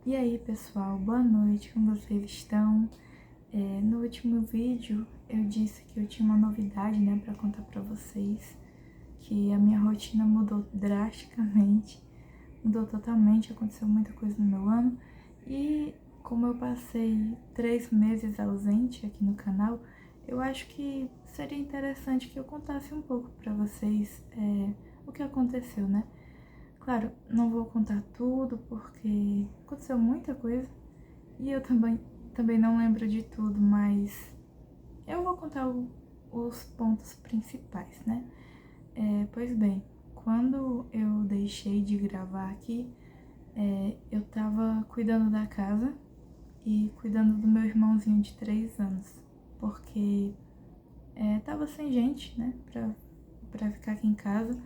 E aí pessoal, boa noite, como vocês estão? No último vídeo eu disse que eu tinha uma novidade, né, para contar para vocês, que a minha rotina mudou drasticamente, mudou totalmente, aconteceu muita coisa no meu ano e como eu passei 3 meses ausente aqui no canal, eu acho que seria interessante que eu contasse um pouco para vocês o que aconteceu, né? Claro, não vou contar tudo porque aconteceu muita coisa e eu também não lembro de tudo, mas eu vou contar os pontos principais, né? Pois bem, quando eu deixei de gravar aqui, eu tava cuidando da casa e cuidando do meu irmãozinho de 3 anos, porque tava sem gente, né, pra ficar aqui em casa.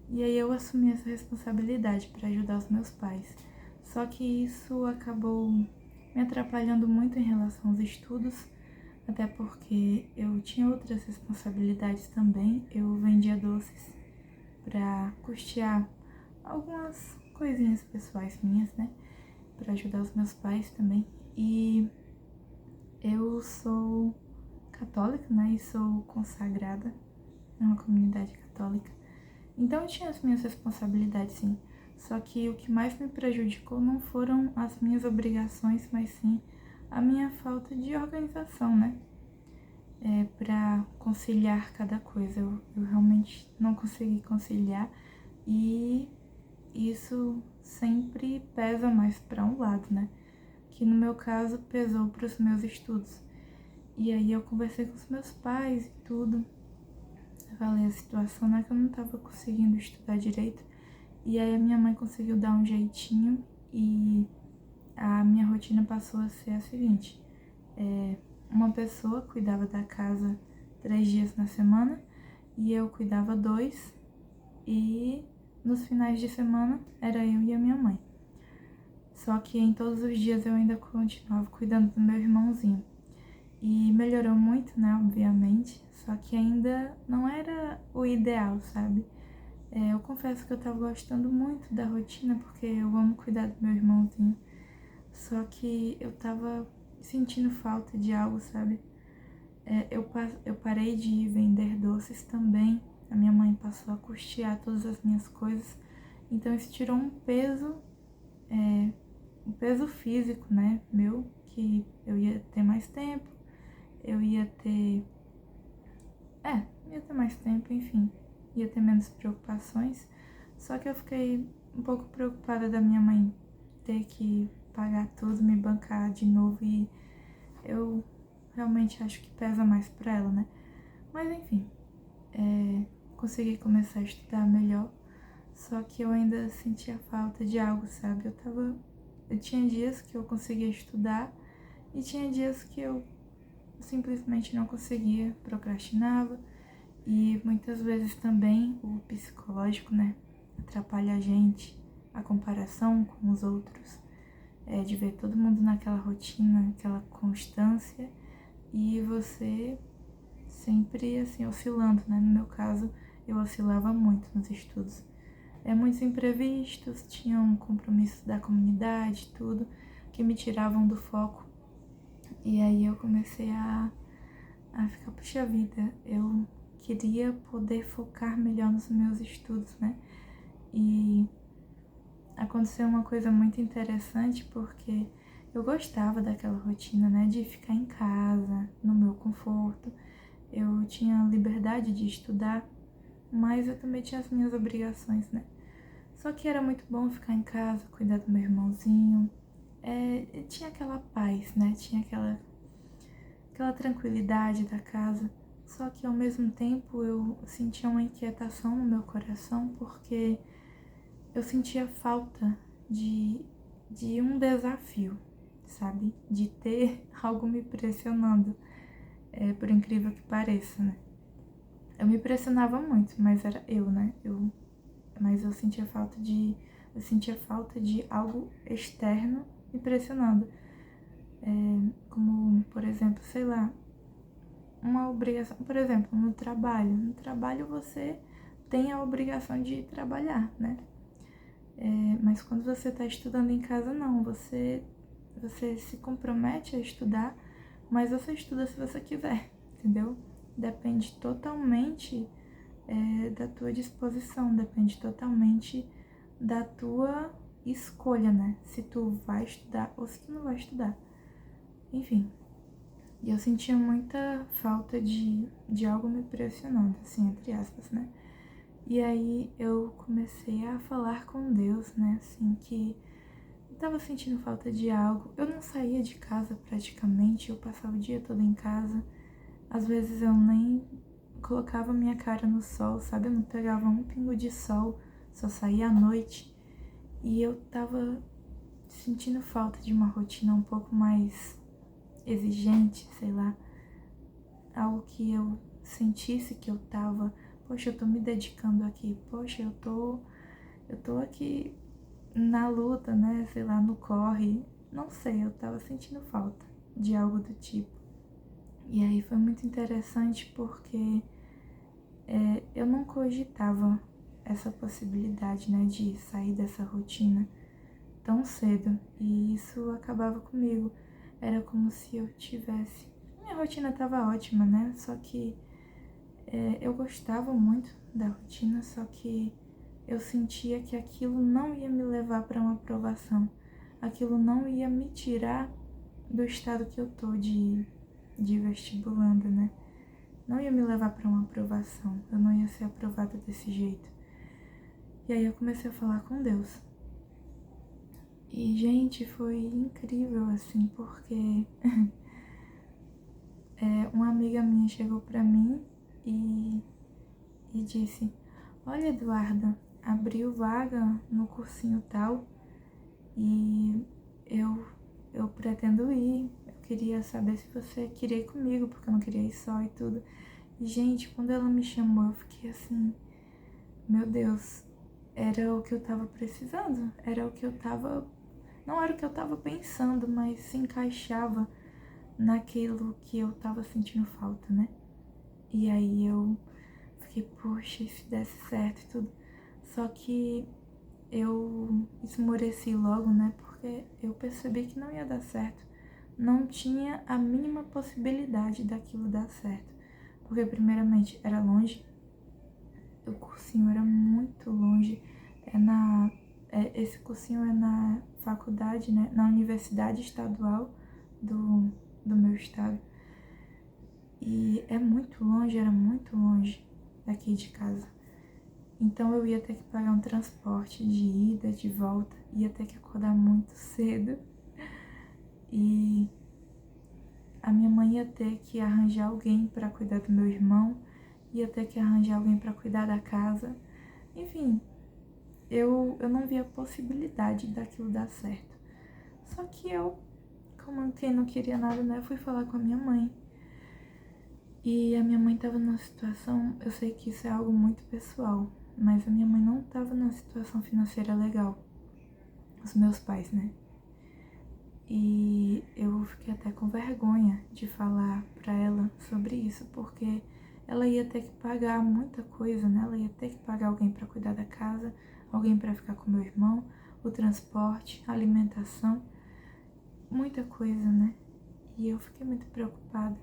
E aí eu assumi essa responsabilidade para ajudar os meus pais. Só que isso acabou me atrapalhando muito em relação aos estudos, até porque eu tinha outras responsabilidades também. Eu vendia doces para custear algumas coisinhas pessoais minhas, né? Para ajudar os meus pais também. E eu sou católica, né? E sou consagrada em uma comunidade católica. Então eu tinha as minhas responsabilidades, sim. Só que o que mais me prejudicou não foram as minhas obrigações, mas sim a minha falta de organização, né? Pra conciliar cada coisa. Eu realmente não consegui conciliar e isso sempre pesa mais para um lado, né? Que no meu caso pesou para os meus estudos. E aí eu conversei com os meus pais e tudo. Eu falei a situação, né? Que eu não tava conseguindo estudar direito. E aí a minha mãe conseguiu dar um jeitinho e a minha rotina passou a ser a seguinte. Uma pessoa cuidava da casa 3 dias na semana e eu cuidava 2. E nos finais de semana era eu e a minha mãe. Só que em todos os dias eu ainda continuava cuidando do meu irmãozinho. E melhorou muito, né, obviamente. Só que ainda não era o ideal, sabe? Eu confesso que eu tava gostando muito da rotina porque eu amo cuidar do meu irmãozinho. Só que eu tava sentindo falta de algo, sabe? Eu parei de vender doces também. A minha mãe passou a custear todas as minhas coisas. Então isso tirou um peso físico, né, meu, que eu ia ter mais tempo, eu ia ter mais tempo, enfim, ia ter menos preocupações. Só que eu fiquei um pouco preocupada da minha mãe ter que pagar tudo, me bancar de novo e eu realmente acho que pesa mais pra ela, né? Mas enfim, consegui começar a estudar melhor, só que eu ainda sentia falta de algo, sabe? Eu tinha dias que eu conseguia estudar e tinha dias que eu simplesmente não conseguia, procrastinava. E muitas vezes também o psicológico, né, atrapalha a gente, a comparação com os outros, de ver todo mundo naquela rotina, aquela constância e você sempre assim oscilando, né? No meu caso, eu oscilava muito nos estudos. Muitos imprevistos, tinham compromissos da comunidade, tudo, que me tiravam do foco. E aí eu comecei a ficar, puxa vida, eu queria poder focar melhor nos meus estudos, né? E aconteceu uma coisa muito interessante porque eu gostava daquela rotina, né? De ficar em casa, no meu conforto. Eu tinha liberdade de estudar, mas eu também tinha as minhas obrigações, né? Só que era muito bom ficar em casa, cuidar do meu irmãozinho. Tinha aquela paz, né? Tinha aquela tranquilidade da casa. Só que ao mesmo tempo eu sentia uma inquietação no meu coração porque eu sentia falta de um desafio, sabe? De ter algo me pressionando, por incrível que pareça, né? Eu me pressionava muito, mas era eu, né? Mas eu sentia falta de algo externo me pressionando. Como, por exemplo, sei lá, uma obrigação, por exemplo, no trabalho. No trabalho você tem a obrigação de trabalhar, né? Mas quando você está estudando em casa, não, você se compromete a estudar, mas você estuda se você quiser, entendeu? Depende totalmente da tua disposição, depende totalmente da tua escolha, né? Se tu vai estudar ou se tu não vai estudar. Enfim, e eu sentia muita falta de algo me pressionando, assim, entre aspas, né? E aí eu comecei a falar com Deus, né? Assim, que eu tava sentindo falta de algo. Eu não saía de casa praticamente, eu passava o dia todo em casa. Às vezes eu nem colocava minha cara no sol, sabe? Eu não pegava um pingo de sol, só saía à noite. E eu tava sentindo falta de uma rotina um pouco mais exigente, sei lá. Algo que eu sentisse que eu tava, poxa, eu tô me dedicando aqui, poxa, eu tô aqui na luta, né? Sei lá, no corre. Não sei, eu tava sentindo falta de algo do tipo. E aí foi muito interessante porque eu não cogitava essa possibilidade, né, de sair dessa rotina tão cedo. E isso acabava comigo. Era como se eu tivesse. Minha rotina tava ótima, né? Só que eu gostava muito da rotina, só que eu sentia que aquilo não ia me levar para uma aprovação. Aquilo não ia me tirar do estado que eu tô de vestibulanda, né? Não ia me levar para uma aprovação. Eu não ia ser aprovada desse jeito. E aí eu comecei a falar com Deus. E, gente, foi incrível, assim, porque uma amiga minha chegou pra mim e disse: Olha, Eduarda, abriu vaga no cursinho tal e eu pretendo ir. Eu queria saber se você queria ir comigo, porque eu não queria ir só e tudo. E, gente, quando ela me chamou, eu fiquei assim: Meu Deus, era o que eu tava precisando, era o que eu tava. Não era o que eu tava pensando, mas se encaixava naquilo que eu tava sentindo falta, né? E aí eu fiquei, poxa, e se desse certo e tudo. Só que eu esmoreci logo, né? Porque eu percebi que não ia dar certo. Não tinha a mínima possibilidade daquilo dar certo. Porque, primeiramente, era longe. O cursinho era muito longe. Esse cursinho é na faculdade, né? Na Universidade Estadual do meu estado. E é muito longe, era muito longe daqui de casa. Então eu ia ter que pagar um transporte de ida, de volta, ia ter que acordar muito cedo. E a minha mãe ia ter que arranjar alguém para cuidar do meu irmão, ia ter que arranjar alguém para cuidar da casa. Enfim, eu não via possibilidade daquilo dar certo. Só que eu, como quem não queria nada, né, fui falar com a minha mãe. E a minha mãe estava numa situação, eu sei que isso é algo muito pessoal, mas a minha mãe não estava numa situação financeira legal. Os meus pais, né? E eu fiquei até com vergonha de falar pra ela sobre isso, porque ela ia ter que pagar muita coisa, né? Ela ia ter que pagar alguém para cuidar da casa, alguém para ficar com meu irmão, o transporte, a alimentação, muita coisa, né? E eu fiquei muito preocupada.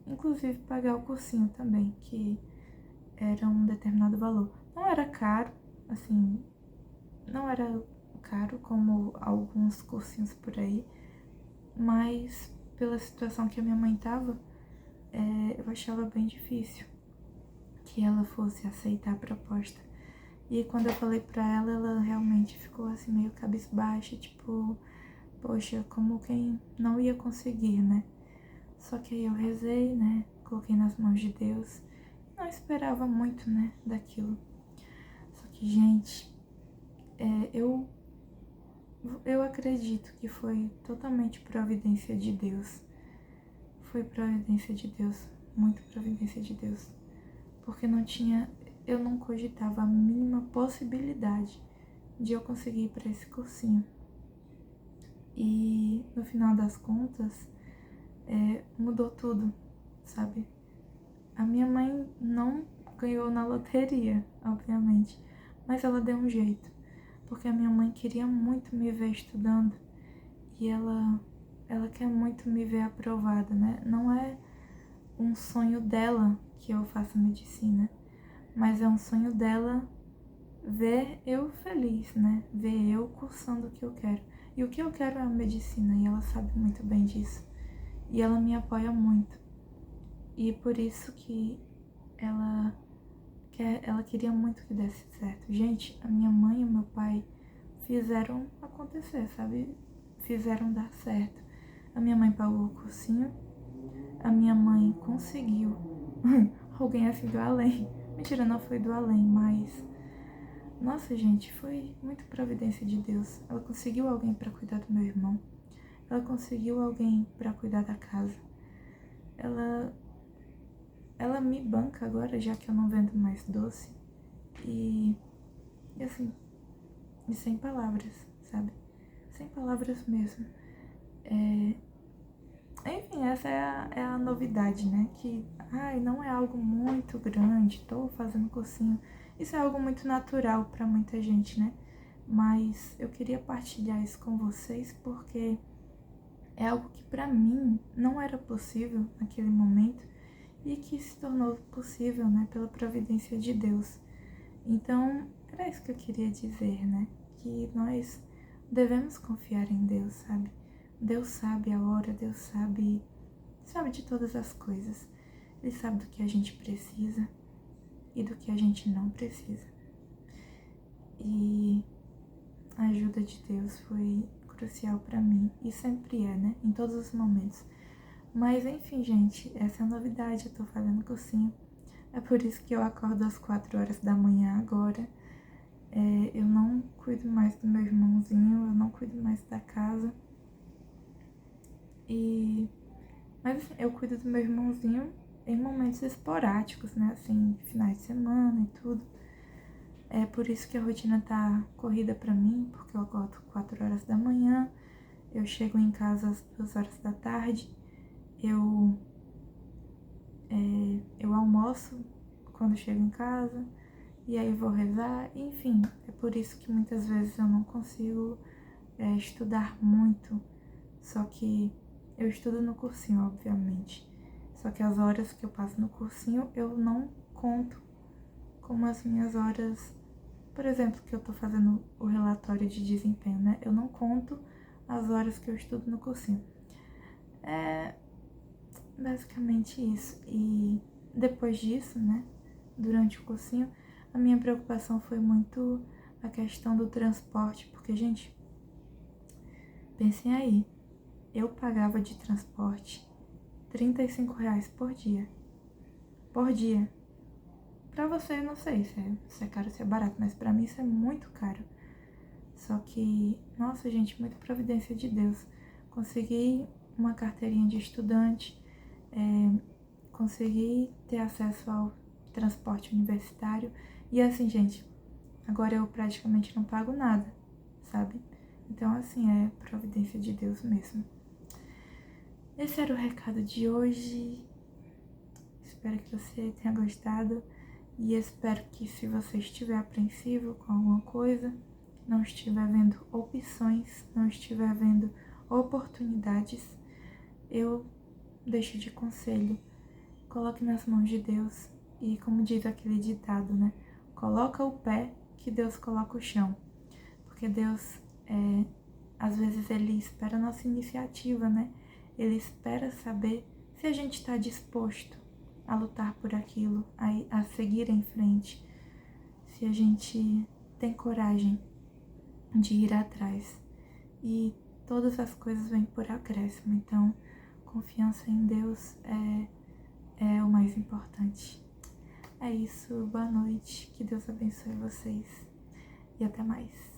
Inclusive pagar o cursinho também, que era um determinado valor. Não era caro, assim, não era caro como alguns cursinhos por aí, mas pela situação que a minha mãe tava, eu achava bem difícil que ela fosse aceitar a proposta. E quando eu falei pra ela, ela realmente ficou assim meio cabisbaixa, tipo, poxa, como quem não ia conseguir, né? Só que aí eu rezei, né? Coloquei nas mãos de Deus. Não esperava muito, né, daquilo. Só que, gente, eu acredito que foi totalmente providência de Deus. Foi providência de Deus, muito providência de Deus. Porque eu não cogitava a mínima possibilidade de eu conseguir ir para esse cursinho. E no final das contas, mudou tudo, sabe? A minha mãe não ganhou na loteria, obviamente, mas ela deu um jeito. porque a minha mãe queria muito me ver estudando e ela quer muito me ver aprovada, né? Não é um sonho dela que eu faça medicina, mas é um sonho dela ver eu feliz, né? Ver eu cursando o que eu quero. E o que eu quero é a medicina, e ela sabe muito bem disso. E ela me apoia muito. E por isso que ela ela queria muito que desse certo. Gente, a minha mãe e o meu pai fizeram acontecer, sabe? Fizeram dar certo. A minha mãe pagou o cursinho, a minha mãe conseguiu. Alguém assim do além. Mentira, não foi do além, mas nossa, gente, foi muito providência de Deus. Ela conseguiu alguém para cuidar do meu irmão. Ela conseguiu alguém para cuidar da casa. Ela ela me banca agora, já que eu não vendo mais doce. E assim, e sem palavras, sabe? Sem palavras mesmo. Enfim, essa é a novidade, né? Que, ai, não é algo muito grande, tô fazendo cursinho. Isso é algo muito natural para muita gente, né? Mas eu queria partilhar isso com vocês porque é algo que para mim não era possível naquele momento e que se tornou possível, né, pela providência de Deus. Então, era isso que eu queria dizer, né? Que nós devemos confiar em Deus, sabe? Deus sabe a hora, Deus sabe de todas as coisas. Ele sabe do que a gente precisa e do que a gente não precisa. E a ajuda de Deus foi crucial pra mim e sempre é, né? Em todos os momentos. Mas enfim, gente, essa é a novidade, eu tô fazendo cursinho. É por isso que eu acordo às 4 horas da manhã agora. Eu não cuido mais do meu irmãozinho, eu não cuido mais da casa. Mas assim, eu cuido do meu irmãozinho em momentos esporádicos, né? Assim, finais de semana e tudo. É por isso que a rotina tá corrida pra mim, porque eu acordo 4 horas da manhã, eu chego em casa às 2 horas da tarde, eu almoço quando chego em casa, e aí vou rezar, enfim, é por isso que muitas vezes eu não consigo estudar muito, só que eu estudo no cursinho, obviamente, só que as horas que eu passo no cursinho eu não conto como as minhas horas, por exemplo, que eu tô fazendo o relatório de desempenho, né? Eu não conto as horas que eu estudo no cursinho. É basicamente isso. E depois disso, né, durante o cursinho, a minha preocupação foi muito a questão do transporte, porque, gente, pensem aí, eu pagava de transporte R$ 35 por dia. Por dia. Pra você, não sei se é caro ou se é barato, mas pra mim isso é muito caro. Só que, nossa, gente, muita providência de Deus. Consegui uma carteirinha de estudante, consegui ter acesso ao transporte universitário. E assim, gente, agora eu praticamente não pago nada, sabe? Então, assim, é providência de Deus mesmo. Esse era o recado de hoje. Espero que você tenha gostado. E espero que, se você estiver apreensivo com alguma coisa, não estiver vendo opções, não estiver vendo oportunidades, eu deixo de conselho. Coloque nas mãos de Deus e, como diz aquele ditado, né? Coloca o pé que Deus coloca o chão. Porque Deus, às vezes, Ele espera a nossa iniciativa, né? Ele espera saber se a gente está disposto a lutar por aquilo, a seguir em frente, se a gente tem coragem de ir atrás. E todas as coisas vêm por acréscimo, então confiança em Deus é o mais importante. É isso, boa noite, que Deus abençoe vocês e até mais.